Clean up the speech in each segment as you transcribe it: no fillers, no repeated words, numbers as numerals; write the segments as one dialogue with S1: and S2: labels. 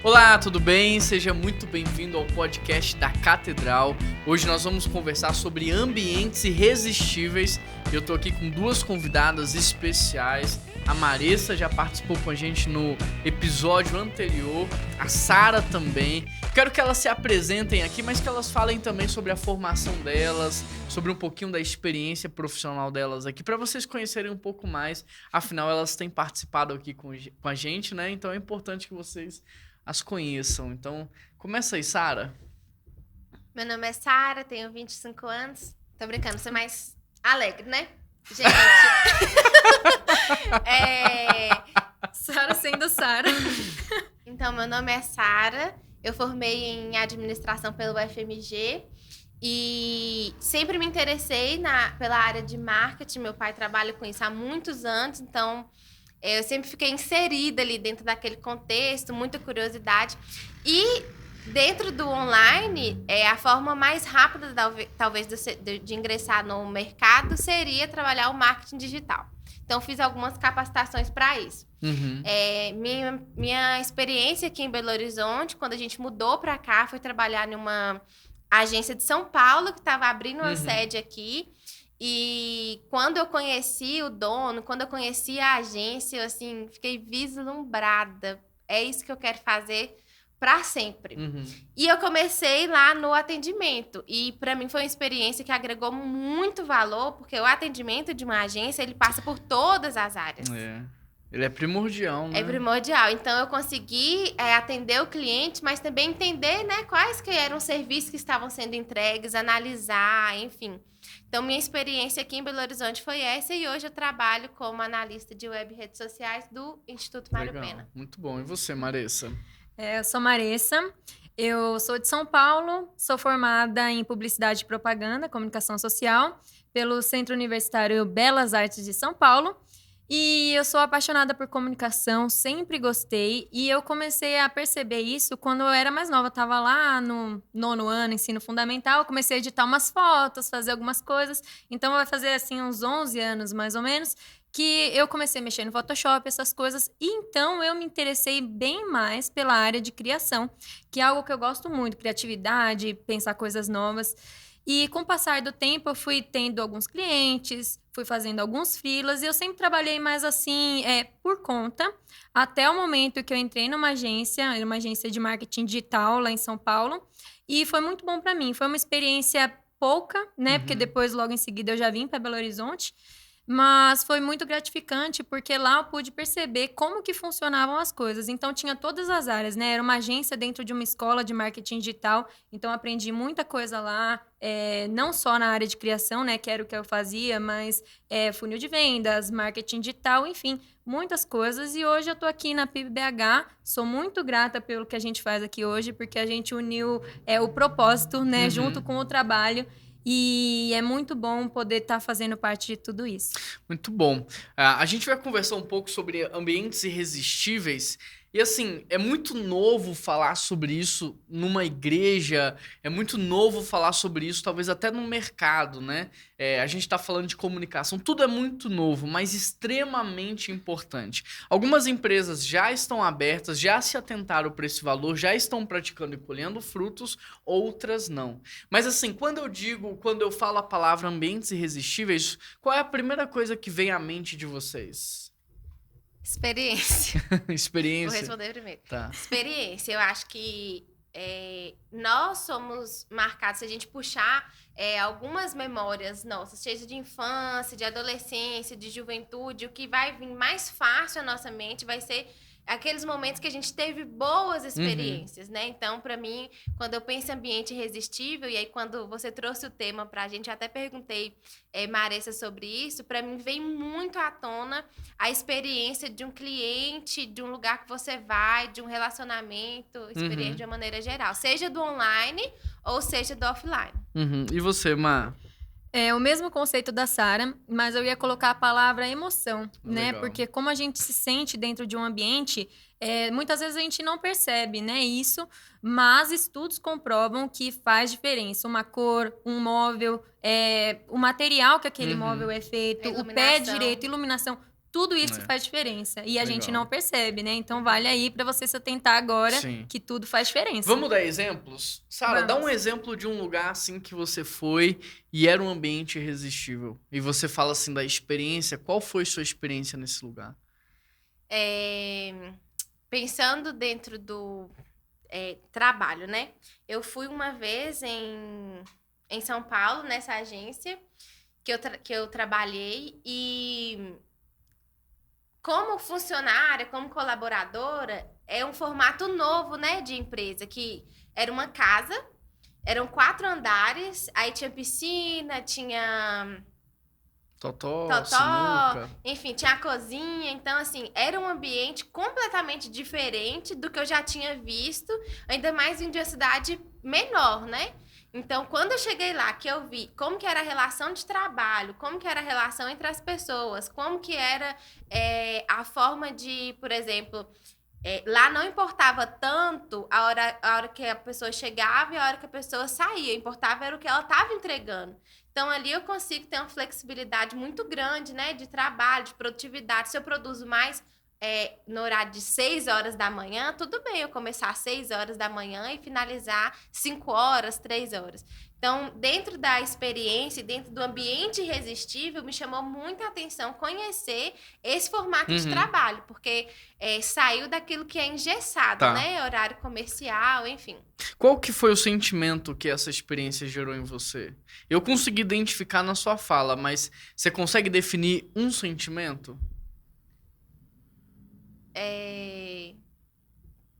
S1: Olá, tudo bem? Seja muito bem-vindo ao podcast da Catedral. Hoje nós vamos conversar sobre ambientes irresistíveis. Eu tô aqui com duas convidadas especiais. A Maressa já participou com a gente no episódio anterior, a Sara também. Quero que elas se apresentem aqui, mas que elas falem também sobre a formação delas, sobre um pouquinho da experiência profissional delas aqui, para vocês conhecerem um pouco mais. Afinal, elas têm participado aqui com a gente, né? Então é importante que vocês as conheçam. Então, começa aí, Sara.
S2: Meu nome é Sara, tenho 25 anos. Tô brincando, sou mais alegre, né? Gente.
S3: Sara sendo Sara.
S2: Então, meu nome é Sara. Eu formei em administração pelo UFMG e sempre me interessei pela área de marketing. Meu pai trabalha com isso há muitos anos, então eu sempre fiquei inserida ali dentro daquele contexto, muita curiosidade. E dentro do online, a forma mais rápida, talvez, de ingressar no mercado seria trabalhar o marketing digital. Então, fiz algumas capacitações para isso.
S1: Uhum.
S2: Minha experiência aqui em Belo Horizonte, quando a gente mudou para cá, foi trabalhar numa agência de São Paulo, que estava abrindo uma sede aqui. E quando eu conheci o dono, quando eu conheci a agência, eu, assim, fiquei vislumbrada. É isso que eu quero fazer para sempre.
S1: Uhum.
S2: E eu comecei lá no atendimento. E para mim foi uma experiência que agregou muito valor, porque o atendimento de uma agência, ele passa por todas as áreas.
S1: Ele é primordial, né?
S2: É primordial. Então, eu consegui atender o cliente, mas também entender, né, quais que eram os serviços que estavam sendo entregues, analisar, enfim. Então, minha experiência aqui em Belo Horizonte foi essa e hoje eu trabalho como analista de web e redes sociais do Instituto Mário Pena.
S1: Muito bom. E você, Maressa?
S3: Eu sou Maressa, eu sou de São Paulo, sou formada em Publicidade e Propaganda, Comunicação Social, pelo Centro Universitário Belas Artes de São Paulo. E eu sou apaixonada por comunicação, sempre gostei. E eu comecei a perceber isso quando eu era mais nova. Eu estava lá no 9º ano, ensino fundamental. Eu comecei a editar umas fotos, fazer algumas coisas. Então, vai fazer, assim, uns 11 anos, mais ou menos, que eu comecei a mexer no Photoshop, essas coisas. E então, eu me interessei bem mais pela área de criação, que é algo que eu gosto muito. Criatividade, pensar coisas novas. E com o passar do tempo, eu fui tendo alguns clientes, fui fazendo alguns freelas, e eu sempre trabalhei mais assim, por conta, até o momento que eu entrei numa agência de marketing digital lá em São Paulo, e foi muito bom para mim. Foi uma experiência pouca, né? Porque depois, logo em seguida, eu já vim para Belo Horizonte. Mas foi muito gratificante, porque lá eu pude perceber como que funcionavam as coisas. Então, tinha todas as áreas, né? Era uma agência dentro de uma escola de marketing digital. Então, aprendi muita coisa lá, não só na área de criação, né? Que era o que eu fazia, mas funil de vendas, marketing digital, enfim, muitas coisas. E hoje eu tô aqui na PIB-BH. Sou muito grata pelo que a gente faz aqui hoje, porque a gente uniu o propósito, né? Junto com o trabalho. E é muito bom poder estar fazendo parte de tudo isso.
S1: Muito bom. A gente vai conversar um pouco sobre ambientes irresistíveis. E assim, é muito novo falar sobre isso numa igreja, é muito novo falar sobre isso talvez até no mercado, né? A gente tá falando de comunicação, tudo é muito novo, mas extremamente importante. Algumas empresas já estão abertas, já se atentaram para esse valor, já estão praticando e colhendo frutos, outras não. Mas assim, quando eu falo a palavra ambientes irresistíveis, qual é a primeira coisa que vem à mente de vocês?
S2: Experiência.
S1: Experiência.
S2: Vou responder primeiro.
S1: Tá.
S2: Experiência. Eu acho que nós somos marcados, se a gente puxar algumas memórias nossas, seja de infância, de adolescência, de juventude, o que vai vir mais fácil à nossa mente vai ser aqueles momentos que a gente teve boas experiências, né? Então, para mim, quando eu penso em ambiente irresistível, e aí quando você trouxe o tema para a gente, eu até perguntei, Maressa, sobre isso, para mim vem muito à tona a experiência de um cliente, de um lugar que você vai, de um relacionamento, experiência de uma maneira geral, seja do online ou seja do offline.
S1: E você, Má?
S3: É o mesmo conceito da Sara, mas eu ia colocar a palavra emoção, né?
S1: Legal.
S3: Porque como a gente se sente dentro de um ambiente, muitas vezes a gente não percebe, né, isso, mas estudos comprovam que faz diferença. Uma cor, um móvel, o material que aquele móvel é feito, o pé direito, iluminação, tudo isso faz diferença. E a gente
S1: Legal.
S3: não percebe, né? Então vale aí pra você se atentar agora
S1: Sim.
S3: que tudo faz diferença.
S1: Vamos dar exemplos? Sara, dá um
S3: Vamos.
S1: exemplo de um lugar assim que você foi e era um ambiente irresistível. E você fala assim da experiência. Qual foi sua experiência nesse lugar?
S2: Pensando dentro do trabalho, né? Eu fui uma vez em São Paulo, nessa agência que eu trabalhei, e como funcionária, como colaboradora, é um formato novo, né, de empresa, que era uma casa, eram 4 andares, aí tinha piscina, tinha
S1: Totó,
S2: totó,
S1: sinuca.
S2: enfim, tinha a cozinha. Então, assim, era um ambiente completamente diferente do que eu já tinha visto, ainda mais em uma cidade menor, né? Então, quando eu cheguei lá, que eu vi como que era a relação de trabalho, como que era a relação entre as pessoas, como que era a forma de, por exemplo, lá não importava tanto a hora que a pessoa chegava e a hora que a pessoa saía, importava era o que ela estava entregando. Então, ali eu consigo ter uma flexibilidade muito grande, né, de trabalho, de produtividade. Se eu produzo mais no horário de 6 horas da manhã, tudo bem eu começar às 6 horas da manhã e finalizar 5 horas, 3 horas. Então, dentro da experiência, dentro do ambiente irresistível, me chamou muita atenção conhecer esse formato de trabalho, porque saiu daquilo que é engessado,
S1: Tá.
S2: né? Horário comercial, enfim.
S1: Qual que foi o sentimento que essa experiência gerou em você? Eu consegui identificar na sua fala, mas você consegue definir um sentimento?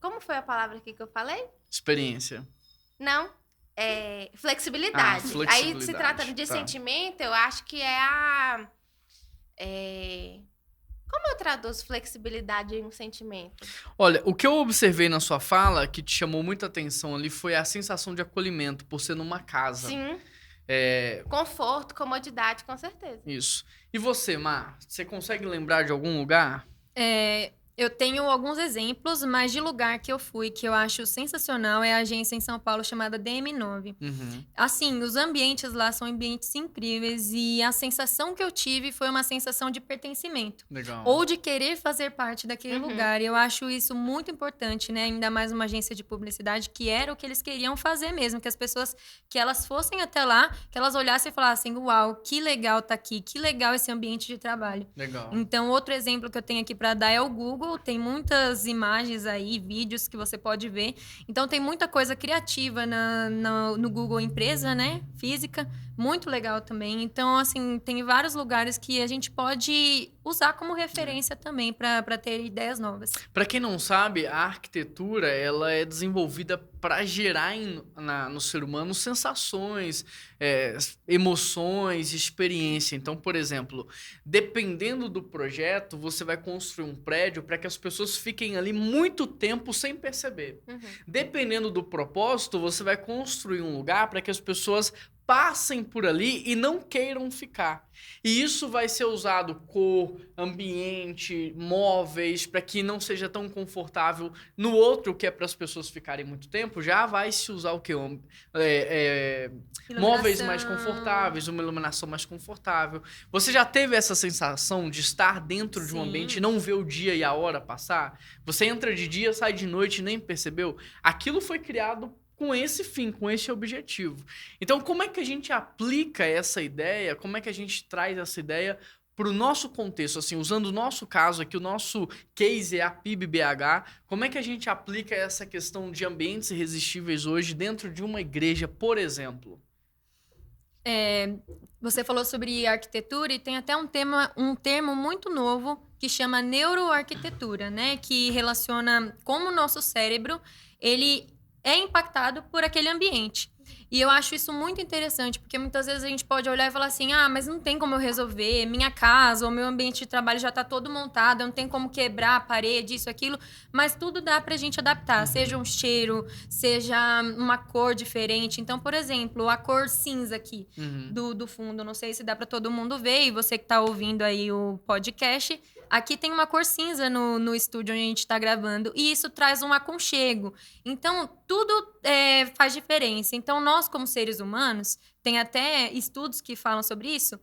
S2: Como foi a palavra aqui que eu falei?
S1: Experiência.
S2: Não. Flexibilidade.
S1: Flexibilidade.
S2: Aí, se tratando de
S1: Tá.
S2: sentimento, eu acho que como eu traduzo flexibilidade em um sentimento?
S1: Olha, o que eu observei na sua fala, que te chamou muita atenção ali, foi a sensação de acolhimento, por ser numa casa.
S2: Sim.
S1: É,
S2: Conforto, comodidade, com certeza.
S1: isso. E você, Mar, você consegue lembrar de algum lugar?
S3: Eu tenho alguns exemplos, mas de lugar que eu fui, que eu acho sensacional, é a agência em São Paulo chamada DM9. Assim, os ambientes lá são ambientes incríveis e a sensação que eu tive foi uma sensação de pertencimento.
S1: Legal.
S3: Ou de querer fazer parte daquele lugar. E eu acho isso muito importante, né? Ainda mais uma agência de publicidade, que era o que eles queriam fazer mesmo. Que as pessoas, que elas fossem até lá, que elas olhassem e falassem, uau, que legal tá aqui, que legal esse ambiente de trabalho.
S1: Legal.
S3: Então, outro exemplo que eu tenho aqui para dar é o Google. Tem muitas imagens aí, vídeos que você pode ver. Então, tem muita coisa criativa no Google Empresa, né? Física. Muito legal também. Então, assim, tem vários lugares que a gente pode usar como referência também para ter ideias novas.
S1: Para quem não sabe, a arquitetura ela é desenvolvida para gerar no ser humano sensações, emoções, experiência. Então, por exemplo, dependendo do projeto, você vai construir um prédio para que as pessoas fiquem ali muito tempo sem perceber. Dependendo do propósito, você vai construir um lugar para que as pessoas passem por ali e não queiram ficar. E isso vai ser usado cor, ambiente, móveis, para que não seja tão confortável. No outro, que é para as pessoas ficarem muito tempo, já vai se usar o quê? Móveis mais confortáveis, uma iluminação mais confortável. Você já teve essa sensação de estar dentro de um ambiente e não ver o dia e a hora passar? Você entra de dia, sai de noite e nem percebeu? Aquilo foi criado com esse fim, com esse objetivo. Então, como é que a gente aplica essa ideia? Como é que a gente traz essa ideia para o nosso contexto? Assim, usando o nosso caso aqui, o nosso case é a PIB-BH, como é que a gente aplica essa questão de ambientes irresistíveis hoje dentro de uma igreja, por exemplo?
S3: Você falou sobre arquitetura e tem até um termo muito novo que chama neuroarquitetura, né? Que relaciona como o nosso cérebro, ele é impactado por aquele ambiente. E eu acho isso muito interessante, porque muitas vezes a gente pode olhar e falar assim, mas não tem como eu resolver, minha casa ou meu ambiente de trabalho já está todo montado, eu não tenho como quebrar a parede, isso, aquilo, mas tudo dá pra gente adaptar, seja um cheiro, seja uma cor diferente. Então, por exemplo, a cor cinza aqui do fundo, não sei se dá pra todo mundo ver, e você que tá ouvindo aí o podcast, aqui tem uma cor cinza no estúdio onde a gente está gravando, e isso traz um aconchego. Então, tudo faz diferença. Então, nós, como seres humanos, tem até estudos que falam sobre isso,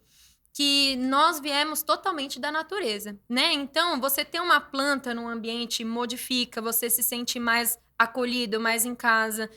S3: que nós viemos totalmente da natureza, né? Então, você ter uma planta num ambiente modifica, você se sente mais acolhido, mais em casa,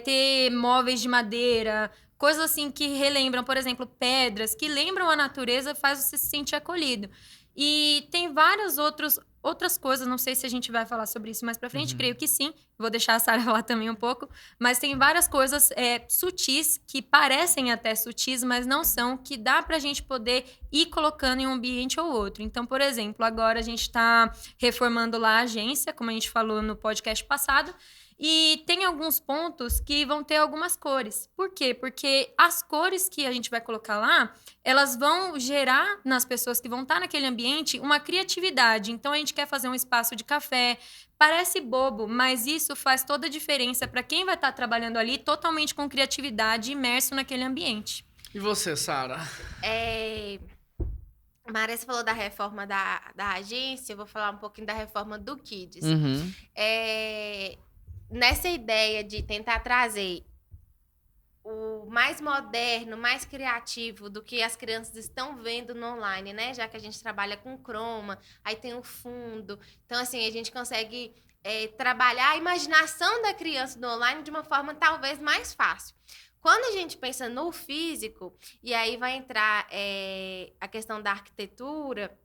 S3: ter móveis de madeira, coisas assim que relembram, por exemplo, pedras, que lembram a natureza, faz você se sentir acolhido. E tem várias outras coisas, não sei se a gente vai falar sobre isso mais pra frente, creio que sim. Vou deixar a Sara falar também um pouco. Mas tem várias coisas sutis, que parecem até sutis, mas não são, que dá pra gente poder ir colocando em um ambiente ou outro. Então, por exemplo, agora a gente tá reformando lá a agência, como a gente falou no podcast passado, e tem alguns pontos que vão ter algumas cores. Por quê? Porque as cores que a gente vai colocar lá, elas vão gerar nas pessoas que vão estar naquele ambiente uma criatividade. Então, a gente quer fazer um espaço de café. Parece bobo, mas isso faz toda a diferença para quem vai estar trabalhando ali totalmente com criatividade, imerso naquele ambiente.
S1: E você, Sara?
S2: A Marissa falou da reforma da agência, eu vou falar um pouquinho da reforma do Kids. Nessa ideia de tentar trazer o mais moderno, mais criativo do que as crianças estão vendo no online, né? Já que a gente trabalha com croma, aí tem o fundo. Então, assim, a gente consegue trabalhar a imaginação da criança no online de uma forma talvez mais fácil. Quando a gente pensa no físico, e aí vai entrar a questão da arquitetura,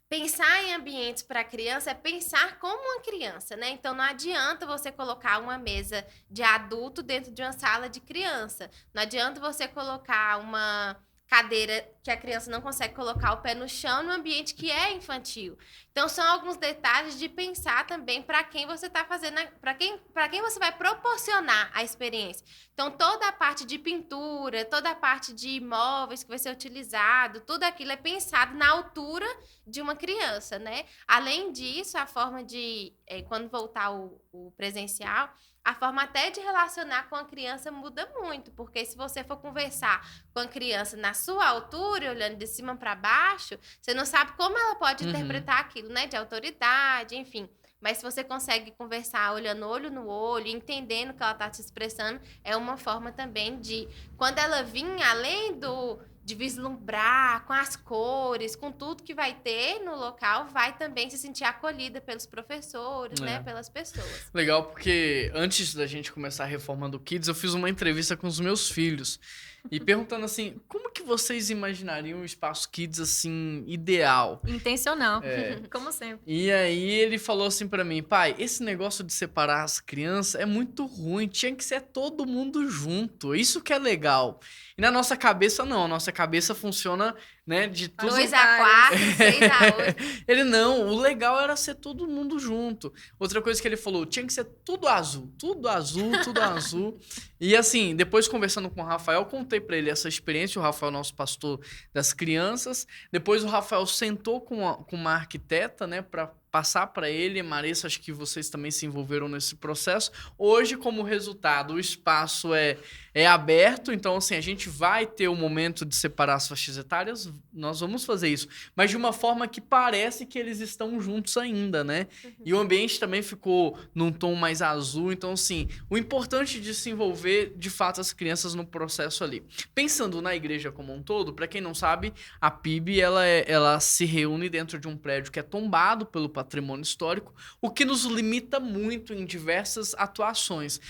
S2: pensar em ambientes para criança é pensar como uma criança, né? Então, não adianta você colocar uma mesa de adulto dentro de uma sala de criança. Não adianta você colocar uma cadeira que a criança não consegue colocar o pé no chão no ambiente que é infantil. Então, são alguns detalhes de pensar também para quem você está fazendo, para quem você vai proporcionar a experiência. Então, toda a parte de pintura, toda a parte de imóveis que vai ser utilizado, tudo aquilo é pensado na altura de uma criança, né? Além disso, a forma de, quando voltar o presencial, a forma até de relacionar com a criança muda muito, porque se você for conversar com a criança na sua altura, olhando de cima para baixo, você não sabe como ela pode interpretar aquilo, né? De autoridade, enfim. Mas se você consegue conversar olhando olho no olho, entendendo o que ela está te expressando, é uma forma também de, quando ela vir, além de vislumbrar com as cores, com tudo que vai ter no local, vai também se sentir acolhida pelos professores, né? Pelas pessoas.
S1: Legal, porque antes da gente começar a reforma do Kids, eu fiz uma entrevista com os meus filhos. E perguntando assim, como que vocês imaginariam o espaço Kids, assim, ideal?
S3: Intencional, como sempre.
S1: E aí ele falou assim pra mim, pai, esse negócio de separar as crianças é muito ruim, tinha que ser todo mundo junto, isso que é legal. E na nossa cabeça, não, a nossa cabeça funciona, né, de tudo...
S2: 2 a 4, 6 a 8.
S1: Ele, não, o legal era ser todo mundo junto. Outra coisa que ele falou, tinha que ser tudo azul, tudo azul, tudo azul. E assim, depois conversando com o Rafael, contei pra ele essa experiência, o Rafael é nosso pastor das crianças. Depois o Rafael sentou com uma arquiteta, né, pra passar para ele. Marissa, acho que vocês também se envolveram nesse processo. Hoje, como resultado, o espaço é aberto, então assim, a gente vai ter o momento de separar as faixas etárias, nós vamos fazer isso, mas de uma forma que parece que eles estão juntos ainda, né? E o ambiente também ficou num tom mais azul, então assim, o importante de se envolver, de fato, as crianças no processo ali. Pensando na igreja como um todo, para quem não sabe, a PIB, ela se reúne dentro de um prédio que é tombado pelo patrimônio histórico, o que nos limita muito em diversas atuações.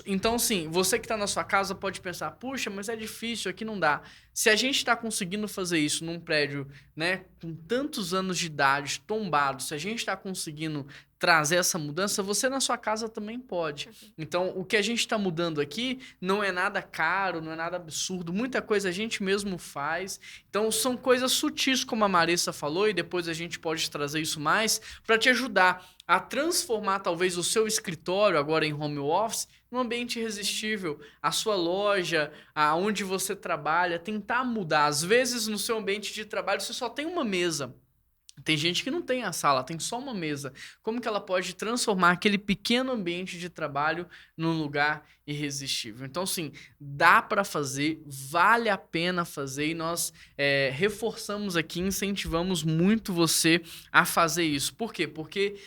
S1: Então, assim, você que está na sua casa pode pensar, puxa, mas é difícil, aqui não dá. Se a gente está conseguindo fazer isso num prédio, né, com tantos anos de idade, tombado, se a gente está conseguindo trazer essa mudança, você na sua casa também pode. Então, o que a gente está mudando aqui não é nada caro, não é nada absurdo, muita coisa a gente mesmo faz. Então, são coisas sutis, como a Marissa falou, e depois a gente pode trazer isso mais para te ajudar a transformar talvez o seu escritório, agora em home office, num ambiente irresistível. A sua loja, aonde você trabalha, tentar mudar. Às vezes, no seu ambiente de trabalho, você só tem uma mesa. Tem gente que não tem a sala, tem só uma mesa. Como que ela pode transformar aquele pequeno ambiente de trabalho num lugar irresistível. Então, assim, dá para fazer, vale a pena fazer e nós reforçamos aqui, incentivamos muito você a fazer isso. Por quê? Porque,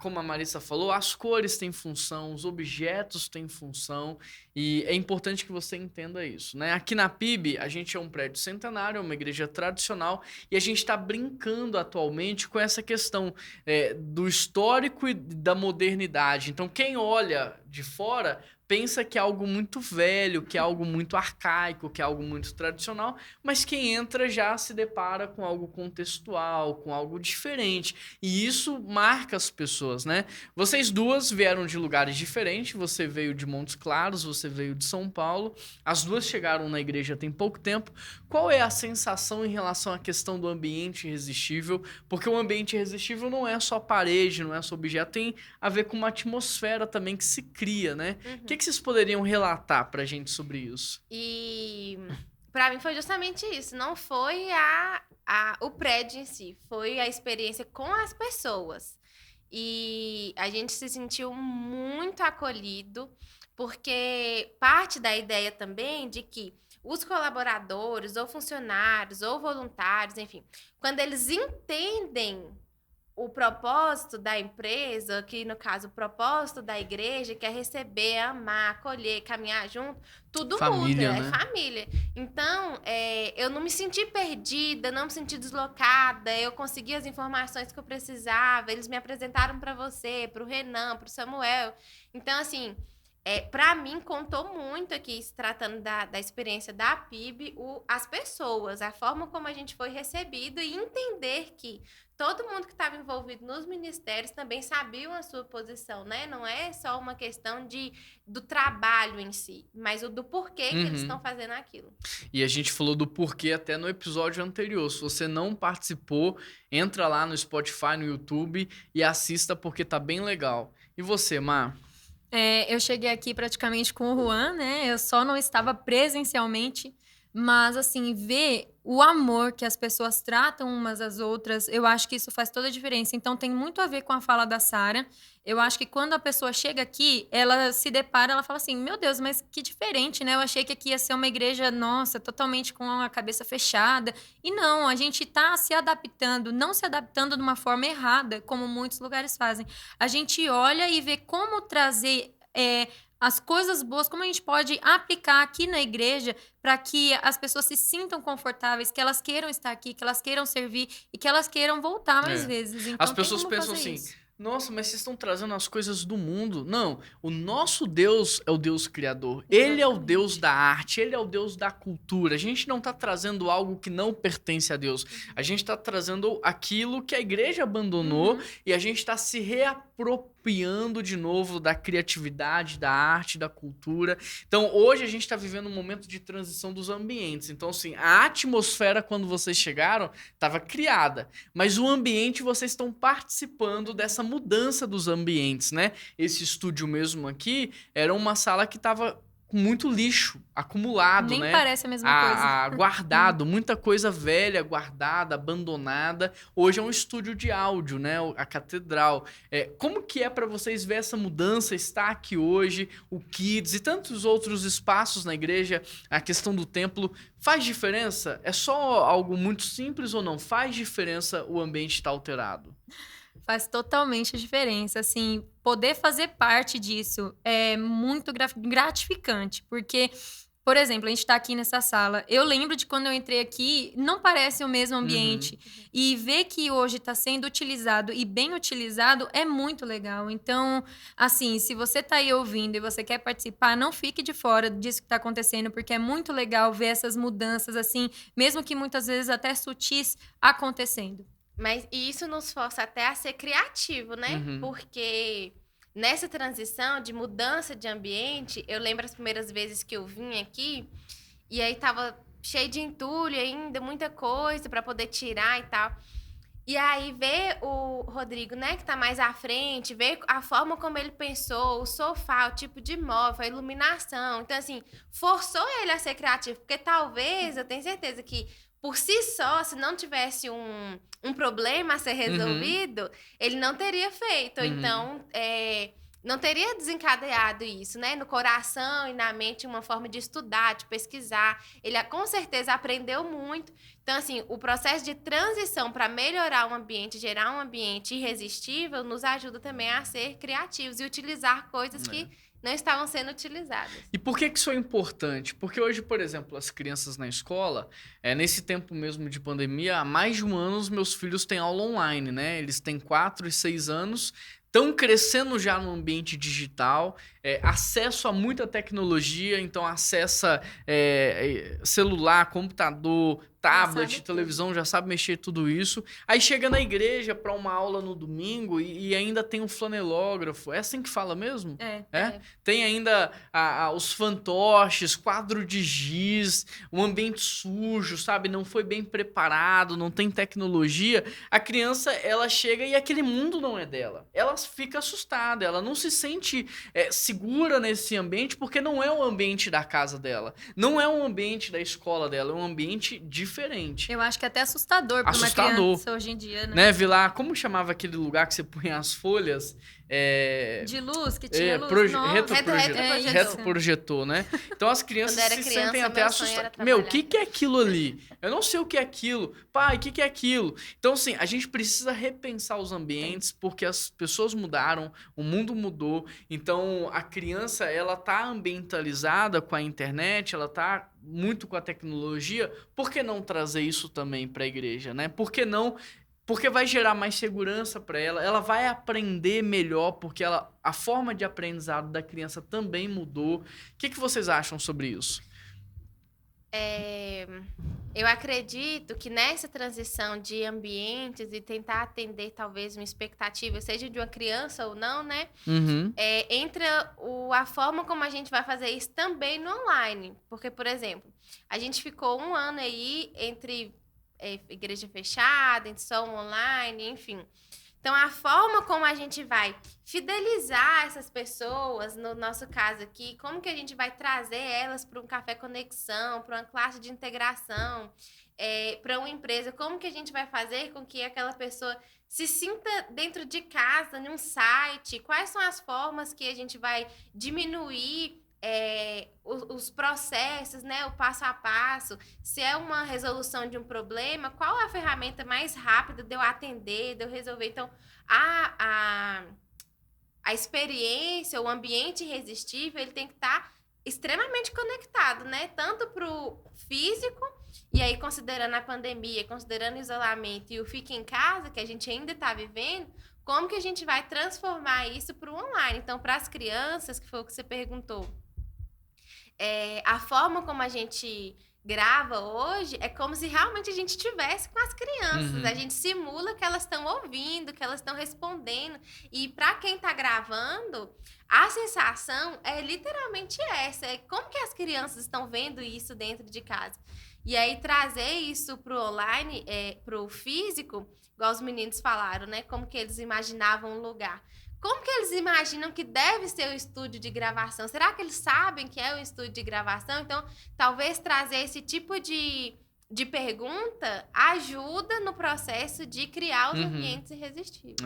S1: como a Marissa falou, as cores têm função, os objetos têm função e é importante que você entenda isso, né? Aqui na PIB, a gente é um prédio centenário, é uma igreja tradicional e a gente está brincando atualmente com essa questão do histórico e da modernidade. Então, quem olha de fora pensa que é algo muito velho, que é algo muito arcaico, que é algo muito tradicional, mas quem entra já se depara com algo contextual, com algo diferente. E isso marca as pessoas, né? Vocês duas vieram de lugares diferentes, você veio de Montes Claros, você veio de São Paulo, as duas chegaram na igreja tem pouco tempo. Qual é a sensação em relação à questão do ambiente irresistível? Porque o ambiente irresistível não é só parede, não é só objeto, tem a ver com uma atmosfera também que se cria, né? O que vocês poderiam relatar pra gente sobre isso?
S2: E pra mim foi justamente isso. Não foi o prédio em si, foi a experiência com as pessoas. E a gente se sentiu muito acolhido, porque parte da ideia também de que os colaboradores, ou funcionários, ou voluntários, enfim, quando eles entendem o propósito da empresa, que no caso o propósito da igreja, que é receber, amar, acolher, caminhar junto, tudo
S1: Família,
S2: muda,
S1: né?
S2: é família. Então, eu não me senti perdida, não me senti deslocada, eu consegui as informações que eu precisava, eles me apresentaram para você, para o Renan, para o Samuel. Então, assim, para mim, contou muito aqui, se tratando da experiência da PIB, as pessoas, a forma como a gente foi recebido e entender que todo mundo que estava envolvido nos ministérios também sabiam a sua posição, né? Não é só uma questão do trabalho em si, mas do porquê que eles estão fazendo aquilo.
S1: E a gente falou do porquê até no episódio anterior. Se você não participou, entra lá no Spotify, no YouTube e assista porque tá bem legal. E você, Mar?
S3: Eu cheguei aqui praticamente com o Juan, né? Eu só não estava presencialmente, mas assim, ver o amor que as pessoas tratam umas às outras, eu acho que isso faz toda a diferença. Então tem muito a ver com a fala da Sara. Eu acho que quando a pessoa chega aqui, ela se depara, ela fala assim: meu Deus, mas que diferente, né? Eu achei que aqui ia ser uma igreja, nossa, totalmente com a cabeça fechada. E não, a gente tá se adaptando, não se adaptando de uma forma errada, como muitos lugares fazem. A gente olha e vê como trazer as coisas boas, como a gente pode aplicar aqui na igreja para que as pessoas se sintam confortáveis, que elas queiram estar aqui, que elas queiram servir e que elas queiram voltar mais vezes. Então,
S1: as pessoas pensam assim: nossa, mas vocês estão trazendo as coisas do mundo. Não, o nosso Deus é o Deus criador.
S3: Exatamente.
S1: Ele é o Deus da arte, ele é o Deus da cultura. A gente não está trazendo algo que não pertence a Deus. A gente está trazendo aquilo que a igreja abandonou e a gente está se reapropriando de novo da criatividade, da arte, da cultura. Então, hoje a gente está vivendo um momento de transição dos ambientes. Então, assim, a atmosfera, quando vocês chegaram, estava criada. Mas o ambiente, vocês estão participando dessa mudança dos ambientes, né? Esse estúdio mesmo aqui era uma sala que estava com muito lixo acumulado,
S3: Nem
S1: né?
S3: parece a mesma coisa.
S1: Guardado, muita coisa velha guardada, abandonada. Hoje é um estúdio de áudio, né? A Catedral. Como que é para vocês ver essa mudança, estar aqui hoje, o Kids e tantos outros espaços na igreja, a questão do templo, faz diferença? É só algo muito simples ou não? Faz diferença o ambiente estar alterado?
S3: Faz totalmente a diferença, assim, poder fazer parte disso é muito gratificante, porque, por exemplo, a gente tá aqui nessa sala, eu lembro de quando eu entrei aqui, não parece o mesmo ambiente, e ver que hoje está sendo utilizado e bem utilizado é muito legal. Então, assim, se você tá aí ouvindo e você quer participar, não fique de fora disso que tá acontecendo, porque é muito legal ver essas mudanças, assim, mesmo que muitas vezes até sutis, acontecendo.
S2: Mas isso nos força até a ser criativo, né? Porque nessa transição de mudança de ambiente, eu lembro as primeiras vezes que eu vim aqui, e aí tava cheio de entulho ainda, muita coisa para poder tirar e tal. E aí ver o Rodrigo, né, que tá mais à frente, ver a forma como ele pensou, o sofá, o tipo de móvel, a iluminação. Então, assim, forçou ele a ser criativo, porque talvez, eu tenho certeza que por si só, se não tivesse um problema a ser resolvido, ele não teria feito. Então, não teria desencadeado isso, né? No coração e na mente, uma forma de estudar, de pesquisar. Ele, com certeza, aprendeu muito. Então, assim, o processo de transição para melhorar o ambiente, gerar um ambiente irresistível, nos ajuda também a ser criativos e utilizar coisas que não estavam sendo utilizadas.
S1: E por que isso é importante? Porque hoje, por exemplo, as crianças na escola, nesse tempo mesmo de pandemia, há mais de um ano os meus filhos têm aula online, né? Eles têm 4 e 6 anos, estão crescendo já no ambiente digital, acesso a muita tecnologia, então acessa celular, computador, tablet, televisão, já sabe mexer tudo isso. Aí chega na igreja para uma aula no domingo e ainda tem um flanelógrafo. É assim que fala mesmo? Tem ainda os fantoches, quadro de giz, um ambiente sujo, sabe? Não foi bem preparado, não tem tecnologia. A criança, ela chega e aquele mundo não é dela. Ela fica assustada, ela não se sente segura nesse ambiente porque não é o ambiente da casa dela. Não é o ambiente da escola dela, é um ambiente diferente.
S3: Eu acho que é até assustador para uma criança hoje em dia, né?
S1: Vilar, como chamava aquele lugar que você punha as folhas?
S3: De luz, que tinha luz.
S1: Retroprojetor, né? Então as crianças se sentem até assustadas. O que é aquilo ali? Eu não sei o que é aquilo. Pai, o que é aquilo? Então, assim, a gente precisa repensar os ambientes porque as pessoas mudaram, o mundo mudou. Então, a criança, ela tá ambientalizada com a internet, ela tá muito com a tecnologia. Por que não trazer isso também para a igreja, né? Por que não? Porque vai gerar mais segurança para ela, ela vai aprender melhor, porque a forma de aprendizado da criança também mudou. O que vocês acham sobre isso?
S2: Eu acredito que nessa transição de ambientes e tentar atender talvez uma expectativa, seja de uma criança ou não, né? Entra a forma como a gente vai fazer isso também no online. Porque, por exemplo, a gente ficou 1 ano aí entre igreja fechada, entre som online, enfim. Então, a forma como a gente vai fidelizar essas pessoas, no nosso caso aqui, como que a gente vai trazer elas para um café conexão, para uma classe de integração, para uma empresa, como que a gente vai fazer com que aquela pessoa se sinta dentro de casa, num site, quais são as formas que a gente vai diminuir os processos, né, o passo a passo, se é uma resolução de um problema, qual é a ferramenta mais rápida de eu atender, de eu resolver. Então, a experiência, o ambiente irresistível, ele tem que estar extremamente conectado, né, tanto para o físico, e aí considerando a pandemia, considerando o isolamento e o fica em casa, que a gente ainda está vivendo, como que a gente vai transformar isso para o online? Então, para as crianças, que foi o que você perguntou, a forma como a gente grava hoje é como se realmente a gente estivesse com as crianças. A gente simula que elas estão ouvindo, que elas estão respondendo. E para quem está gravando, a sensação é literalmente essa. É como que as crianças estão vendo isso dentro de casa. E aí trazer isso para o online, para o físico, igual os meninos falaram, né? Como que eles imaginavam um lugar. Como que eles imaginam que deve ser o estúdio de gravação? Será que eles sabem que é o estúdio de gravação? Então, talvez trazer esse tipo de pergunta ajuda no processo de criar os ambientes irresistíveis.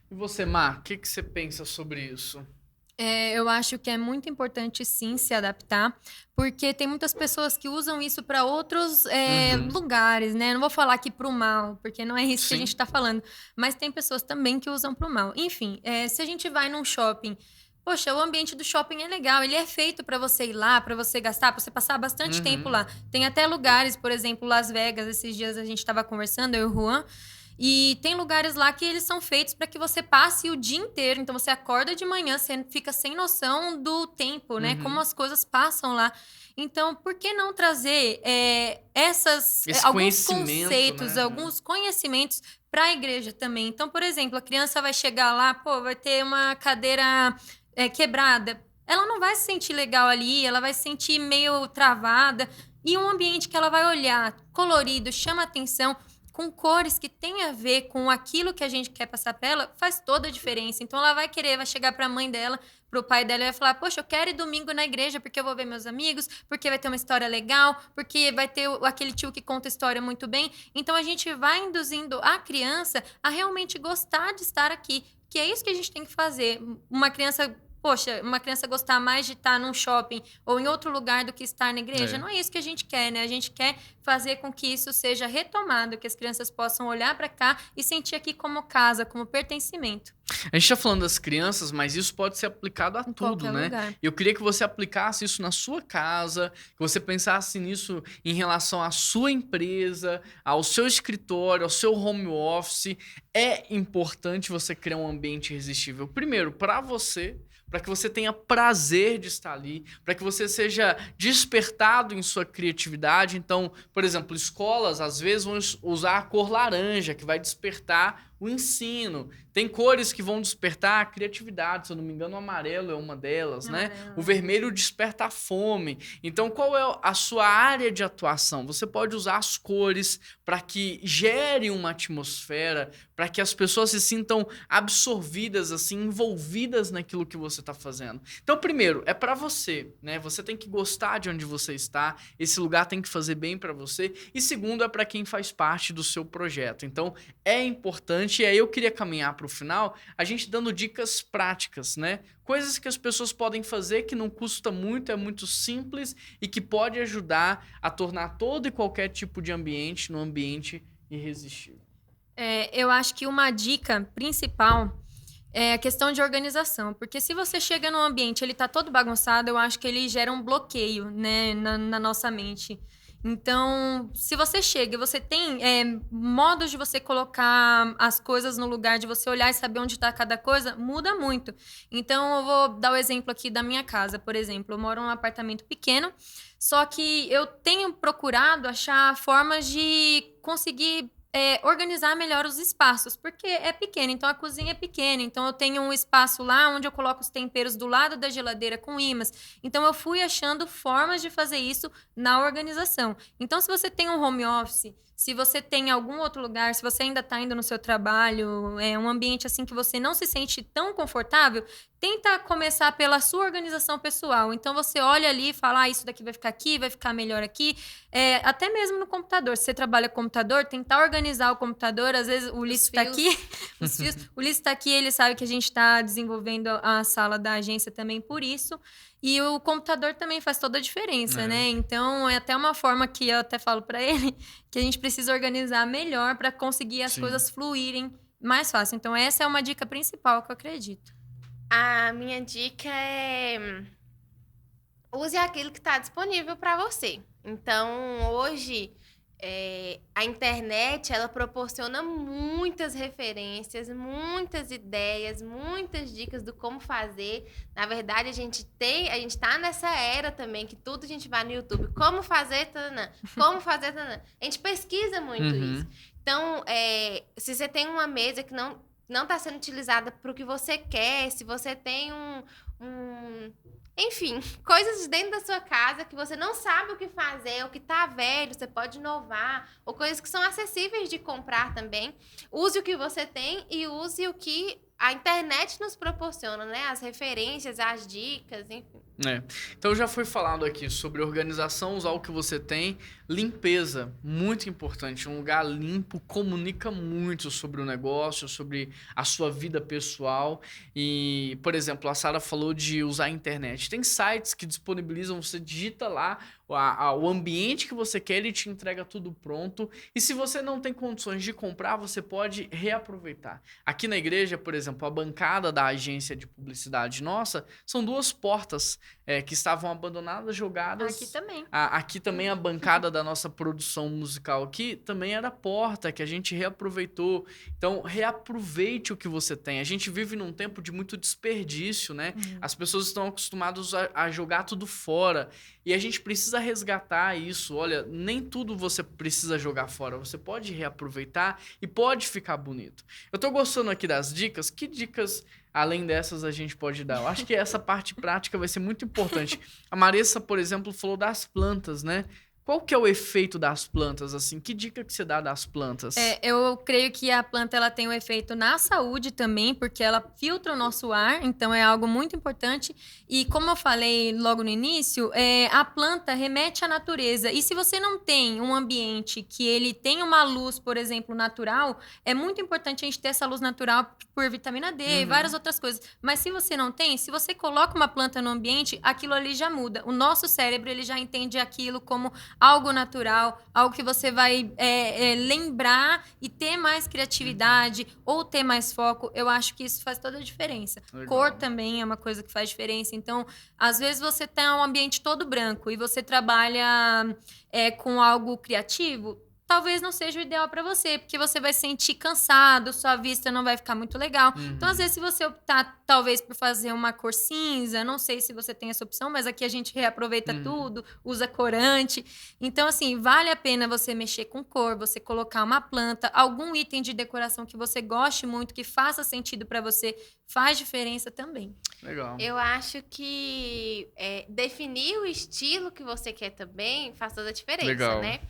S1: E você, Mar, o que você pensa sobre isso?
S3: Eu acho que é muito importante, sim, se adaptar, porque tem muitas pessoas que usam isso para outros lugares, né? Não vou falar aqui para o mal, porque não é isso que a gente está falando, mas tem pessoas também que usam para o mal. Enfim, se a gente vai num shopping, poxa, o ambiente do shopping é legal, ele é feito para você ir lá, para você gastar, para você passar bastante tempo lá. Tem até lugares, por exemplo, Las Vegas, esses dias a gente estava conversando, eu e o Juan, e tem lugares lá que eles são feitos para que você passe o dia inteiro. Então, você acorda de manhã, você fica sem noção do tempo, né? Como as coisas passam lá. Então, por que não trazer alguns conceitos, né? Alguns conhecimentos para a igreja também? Então, por exemplo, a criança vai chegar lá, vai ter uma cadeira quebrada. Ela não vai se sentir legal ali, ela vai se sentir meio travada. E um ambiente que ela vai olhar colorido, chama atenção, com cores que tem a ver com aquilo que a gente quer passar para ela, faz toda a diferença. Então, ela vai chegar para a mãe dela, para o pai dela e vai falar, poxa, eu quero ir domingo na igreja porque eu vou ver meus amigos, porque vai ter uma história legal, porque vai ter aquele tio que conta a história muito bem. Então, a gente vai induzindo a criança a realmente gostar de estar aqui. que é isso que a gente tem que fazer. Uma criança gostar mais de estar num shopping ou em outro lugar do que estar na igreja, não é isso que a gente quer, né? A gente quer fazer com que isso seja retomado, que as crianças possam olhar para cá e sentir aqui como casa, como pertencimento.
S1: A gente tá falando das crianças, mas isso pode ser aplicado a tudo, né?
S3: Lugar.
S1: Eu queria que você aplicasse isso na sua casa, que você pensasse nisso em relação à sua empresa, ao seu escritório, ao seu home office. É importante você criar um ambiente irresistível. Primeiro, para você, para que você tenha prazer de estar ali, para que você seja despertado em sua criatividade. Então, por exemplo, escolas às vezes vão usar a cor laranja, que vai despertar o ensino. Tem cores que vão despertar a criatividade, se eu não me engano, o amarelo é uma delas, né? O vermelho desperta a fome. Então, qual é a sua área de atuação? Você pode usar as cores para que gere uma atmosfera, para que as pessoas se sintam absorvidas, assim, envolvidas naquilo que você está fazendo. Então, primeiro, é para você, né? Você tem que gostar de onde você está, esse lugar tem que fazer bem para você. E segundo, é para quem faz parte do seu projeto. Então, é importante, e aí eu queria caminhar para o final, a gente dando dicas práticas, né? Coisas que as pessoas podem fazer que não custa muito, é muito simples e que pode ajudar a tornar todo e qualquer tipo de ambiente num ambiente irresistível.
S3: Eu acho que uma dica principal é a questão de organização, porque se você chega num ambiente, ele tá todo bagunçado, eu acho que ele gera um bloqueio, né, na nossa mente. Então, se você chega e você tem modos de você colocar as coisas no lugar, de você olhar e saber onde está cada coisa, muda muito. Então, eu vou dar o exemplo aqui da minha casa, por exemplo. Eu moro num apartamento pequeno, só que eu tenho procurado achar formas de conseguir organizar melhor os espaços, porque é pequeno, então a cozinha é pequena, então eu tenho um espaço lá onde eu coloco os temperos do lado da geladeira com ímãs, então eu fui achando formas de fazer isso na organização. Então, se você tem um home office, se você tem algum outro lugar, se você ainda está indo no seu trabalho, um ambiente assim que você não se sente tão confortável, tenta começar pela sua organização pessoal. Então, você olha ali e fala, isso daqui vai ficar aqui, vai ficar melhor aqui. Até mesmo no computador. Se você trabalha com computador, tentar organizar o computador. Às vezes, o Ulisses está aqui. Os fios. O Ulisses está aqui, ele sabe que a gente está desenvolvendo a sala da agência também por isso. E o computador também faz toda a diferença, né? Então, é até uma forma que eu até falo para ele, que a gente precisa organizar melhor para conseguir as coisas fluírem mais fácil. Então, essa é uma dica principal que eu acredito.
S2: A minha dica é use aquilo que está disponível para você. Então, hoje, a internet, ela proporciona muitas referências, muitas ideias, muitas dicas do como fazer. Na verdade, a gente tá nessa era também, que tudo a gente vai no YouTube. Como fazer, tanã, como fazer, tanã. A gente pesquisa muito isso. Então, se você tem uma mesa que não está sendo utilizada para o que você quer, se você tem enfim, coisas dentro da sua casa que você não sabe o que fazer, o que está velho, você pode inovar, ou coisas que são acessíveis de comprar também. Use o que você tem e use o que a internet nos proporciona, né? As referências, as dicas, enfim.
S1: Então já foi falado aqui sobre organização, usar o que você tem, limpeza, muito importante. Um lugar limpo comunica muito sobre o negócio, sobre a sua vida pessoal. E, por exemplo, a Sara falou de usar a internet. Tem sites que disponibilizam, você digita lá o ambiente que você quer, ele te entrega tudo pronto. E se você não tem condições de comprar, você pode reaproveitar. Aqui na igreja, por exemplo, a bancada da agência de publicidade nossa, são 2 portas que estavam abandonadas, jogadas.
S3: Aqui também.
S1: Aqui também a bancada da nossa produção musical aqui também era porta, que a gente reaproveitou. Então, reaproveite o que você tem. A gente vive num tempo de muito desperdício, né? As pessoas estão acostumadas a jogar tudo fora. E a gente precisa resgatar isso. Olha, nem tudo você precisa jogar fora. Você pode reaproveitar e pode ficar bonito. Eu tô gostando aqui das dicas. Que dicas, além dessas, a gente pode dar? Eu acho que essa parte prática vai ser muito importante. A Marissa, por exemplo, falou das plantas, né? Qual que é o efeito das plantas, assim? Que dica que você dá das plantas?
S3: Eu creio que a planta ela tem um efeito na saúde também, porque ela filtra o nosso ar, então é algo muito importante. E como eu falei logo no início, a planta remete à natureza. E se você não tem um ambiente que ele tem uma luz, por exemplo, natural, é muito importante a gente ter essa luz natural por vitamina D e várias outras coisas. Mas se você não tem, se você coloca uma planta no ambiente, aquilo ali já muda. O nosso cérebro ele já entende aquilo como algo natural, algo que você vai lembrar e ter mais criatividade ou ter mais foco. Eu acho que isso faz toda a diferença.
S1: Legal.
S3: Cor também é uma coisa que faz diferença. Então, às vezes você tem um ambiente todo branco e você trabalha com algo criativo, talvez não seja o ideal para você, porque você vai se sentir cansado, sua vista não vai ficar muito legal. Então, às vezes, se você optar, talvez, por fazer uma cor cinza, não sei se você tem essa opção, mas aqui a gente reaproveita tudo, usa corante. Então, assim, vale a pena você mexer com cor, você colocar uma planta, algum item de decoração que você goste muito, que faça sentido para você, faz diferença também.
S1: Legal.
S2: Eu acho que definir o estilo que você quer também faz toda a diferença,
S1: Legal.
S2: né?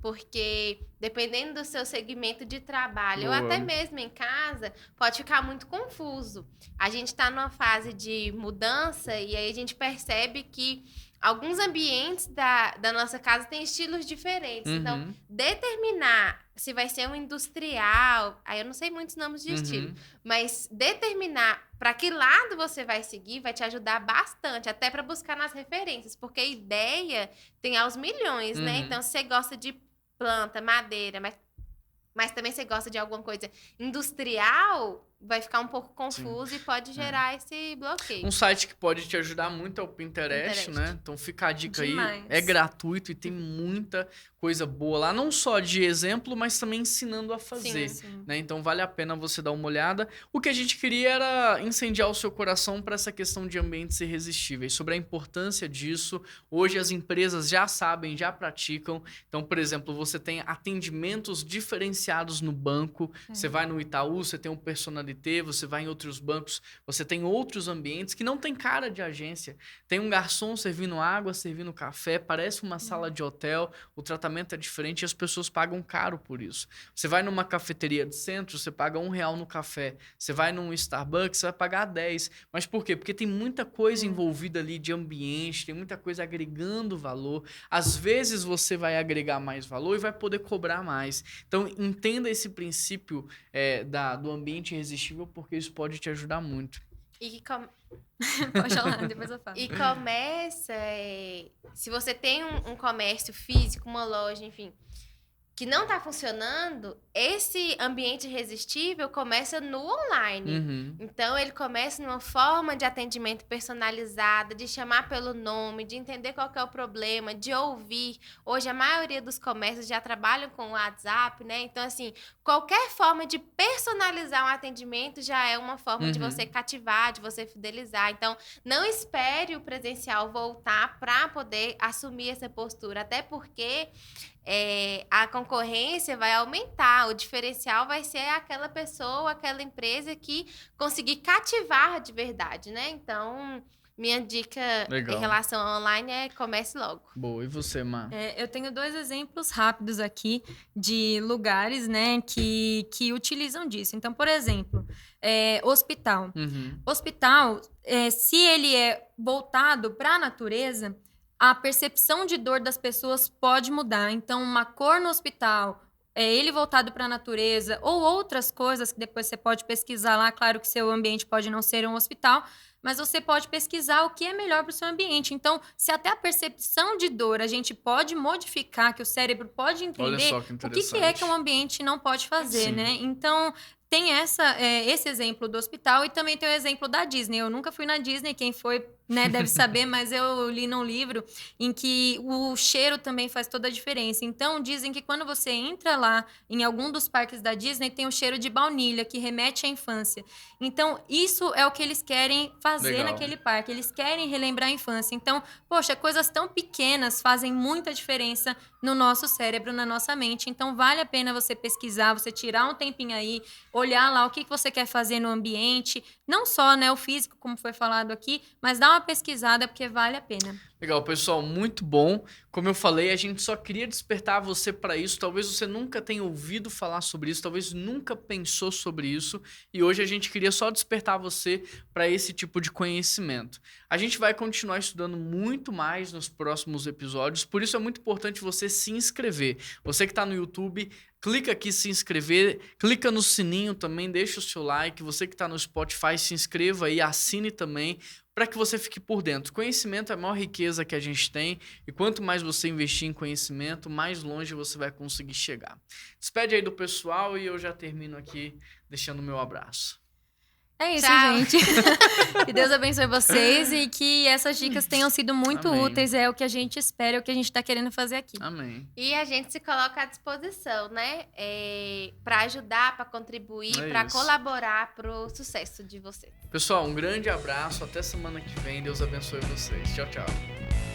S2: Porque dependendo do seu segmento de trabalho,
S1: Boa.
S2: ou até mesmo em casa, pode ficar muito confuso. A gente está numa fase de mudança e aí a gente percebe que alguns ambientes da nossa casa têm estilos diferentes. Então, determinar se vai ser um industrial, aí eu não sei muitos nomes de estilo, mas determinar para que lado você vai seguir vai te ajudar bastante, até para buscar nas referências, porque a ideia tem aos milhões, né? Então, se você gosta de planta, madeira, mas também você gosta de alguma coisa industrial, vai ficar um pouco confuso e pode gerar esse bloqueio.
S1: Um site que pode te ajudar muito é o Pinterest, né? Então fica a dica
S3: Demais.
S1: aí. É gratuito e tem muita coisa boa lá. Não só de exemplo, mas também ensinando a fazer.
S3: Sim.
S1: Né? Então vale a pena você dar uma olhada. O que a gente queria era incendiar o seu coração para essa questão de ambientes irresistíveis. Sobre a importância disso. Hoje as empresas já sabem, já praticam. Então, por exemplo, você tem atendimentos diferenciados no banco. Você vai no Itaú, você tem um personalité, você vai em outros bancos, você tem outros ambientes que não tem cara de agência. Tem um garçom servindo água, servindo café, parece uma sala de hotel, o tratamento é diferente e as pessoas pagam caro por isso. Você vai numa cafeteria de centro, você paga R$1 no café. Você vai num Starbucks, você vai pagar 10. Mas por quê? Porque tem muita coisa envolvida ali de ambiente, tem muita coisa agregando valor. Às vezes você vai agregar mais valor e vai poder cobrar mais. Então, entenda esse princípio do ambiente irresistível, porque isso pode te ajudar muito.
S3: Pode falar, depois eu falo.
S2: E começa, se você tem um comércio físico, uma loja, enfim, que não está funcionando, esse ambiente irresistível começa no online. Então, ele começa numa forma de atendimento personalizada, de chamar pelo nome, de entender qual que é o problema, de ouvir. Hoje, a maioria dos comércios já trabalham com o WhatsApp, né? Então, assim, qualquer forma de personalizar um atendimento já é uma forma de você cativar, de você fidelizar. Então, não espere o presencial voltar para poder assumir essa postura, até porque a concorrência vai aumentar, o diferencial vai ser aquela pessoa, aquela empresa que conseguir cativar de verdade, né? Então, minha dica em relação ao online é comece logo.
S1: Boa, e você, Má?
S3: Eu tenho 2 exemplos rápidos aqui de lugares, né, que utilizam disso. Então, por exemplo, hospital. Hospital, se ele é voltado para a natureza, a percepção de dor das pessoas pode mudar. Então, uma cor no hospital, ele voltado para a natureza, ou outras coisas que depois você pode pesquisar lá. Claro que seu ambiente pode não ser um hospital, mas você pode pesquisar o que é melhor para o seu ambiente. Então, se até a percepção de dor a gente pode modificar, que o cérebro pode entender o que é que um ambiente não pode fazer, né? Então, tem esse exemplo do hospital e também tem o exemplo da Disney. Eu nunca fui na Disney, quem foi, né, deve saber, mas eu li num livro em que o cheiro também faz toda a diferença. Então, dizem que quando você entra lá em algum dos parques da Disney, tem o cheiro de baunilha, que remete à infância. Então, isso é o que eles querem fazer naquele parque. Eles querem relembrar a infância. Então, poxa, coisas tão pequenas fazem muita diferença no nosso cérebro, na nossa mente. Então, vale a pena você pesquisar, você tirar um tempinho aí, olhar lá o que você quer fazer no ambiente, não só, né, o físico, como foi falado aqui, mas dá uma pesquisada, porque vale a pena.
S1: Legal, pessoal, muito bom. Como eu falei, a gente só queria despertar você para isso. Talvez você nunca tenha ouvido falar sobre isso, talvez nunca pensou sobre isso. E hoje a gente queria só despertar você para esse tipo de conhecimento. A gente vai continuar estudando muito mais nos próximos episódios, por isso é muito importante você se inscrever. Você que está no YouTube, clica aqui se inscrever, clica no sininho também, deixa o seu like. Você que está no Spotify, se inscreva aí, assine também, para que você fique por dentro. Conhecimento é a maior riqueza que a gente tem, e quanto mais você investir em conhecimento, mais longe você vai conseguir chegar. Despede aí do pessoal e eu já termino aqui deixando o meu abraço.
S3: É isso,
S2: Tchau.
S3: gente. Que Deus abençoe vocês e que essas dicas tenham sido muito
S1: Amém.
S3: úteis. É o que a gente espera, é o que a gente está querendo fazer aqui.
S1: Amém.
S2: E a gente se coloca à disposição, né? Para ajudar, para contribuir,
S1: É
S2: para
S1: isso.
S2: colaborar para o sucesso de você.
S1: Pessoal, um grande abraço. Até semana que vem. Deus abençoe vocês. Tchau, tchau.